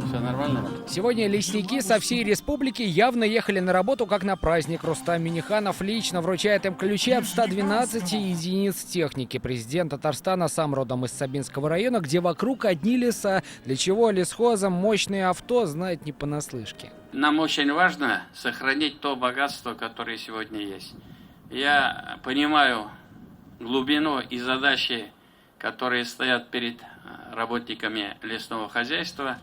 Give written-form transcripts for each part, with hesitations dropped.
Все нормально? Сегодня лесники со всей республики явно ехали на работу как на праздник. Рустам Миниханов лично вручает им ключи от 112 единиц техники. Президент Татарстана сам родом из Сабинского района, где вокруг одни леса. Для чего лесхозам мощные авто, знает не понаслышке. Нам очень важно сохранить то богатство, которое сегодня есть. Я понимаю глубину и задачи, которые стоят перед работниками лесного хозяйства.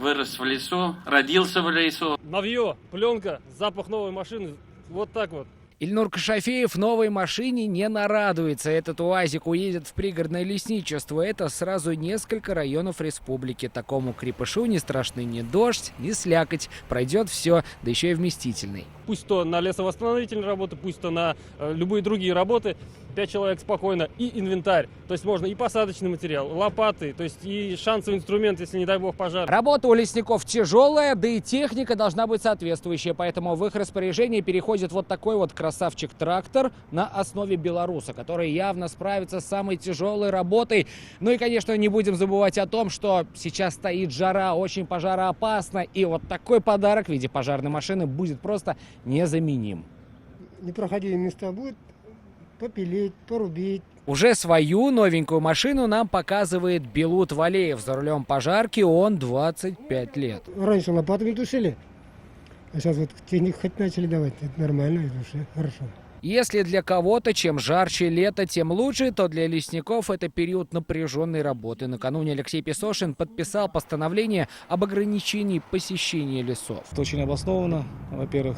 Вырос в лесу, родился в лесу. Новье, пленка, запах новой машины. Вот так вот. Ильнур Кашафеев новой машине не нарадуется. Этот УАЗик уедет в пригородное лесничество. Это сразу несколько районов республики. Такому крепышу не страшны ни дождь, ни слякоть. Пройдет все, да еще и вместительный. Пусть то на лесовосстановительные работы, пусть то на любые другие работы. 5 человек спокойно. И инвентарь. То есть можно и посадочный материал, лопаты, то есть и шансовый инструмент, если не дай бог пожар. Работа у лесников тяжелая, да и техника должна быть соответствующая. Поэтому в их распоряжение переходит вот такой вот красавчик-трактор на основе белоруса, который явно справится с самой тяжелой работой. Ну и, конечно, не будем забывать о том, что сейчас стоит жара, очень пожароопасно. И вот такой подарок в виде пожарной машины будет просто незаменим. Непроходимые места будут попилить, порубить. Уже свою новенькую машину нам показывает Белут Валеев. За рулем пожарки он 25 лет. Раньше лопатами тушили, а сейчас вот технику хоть начали давать. Это нормально, это уже хорошо. Если для кого-то чем жарче лето, тем лучше, то для лесников это период напряженной работы. Накануне Алексей Песошин подписал постановление об ограничении посещения лесов. Это очень обоснованно. Во-первых,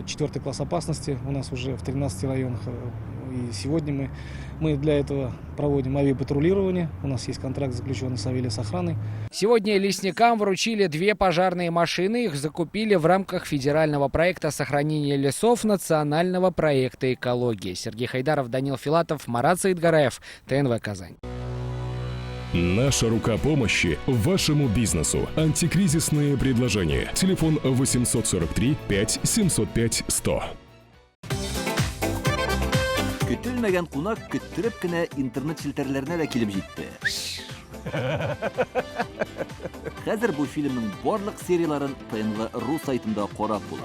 4 класс опасности у нас уже в 13 районах. И сегодня мы для этого проводим авиапатрулирование. У нас есть контракт, заключенный с авиалесохраной. Сегодня лесникам вручили 2 пожарные машины. Их закупили в рамках федерального проекта сохранения лесов национального проекта экологии. Сергей Хайдаров, Данил Филатов, Марат Саидгараев, ТНВ Казань. Наша рука помощи вашему бизнесу. Антикризисные предложения. Телефон 843 5 705 100. Көтелмәгән кунак көттүреп кенә интернет челтәрләренә дә килеп җитте. Хәзер бу фильмның барлык серияларын ТНВ.ру сайтында карап була.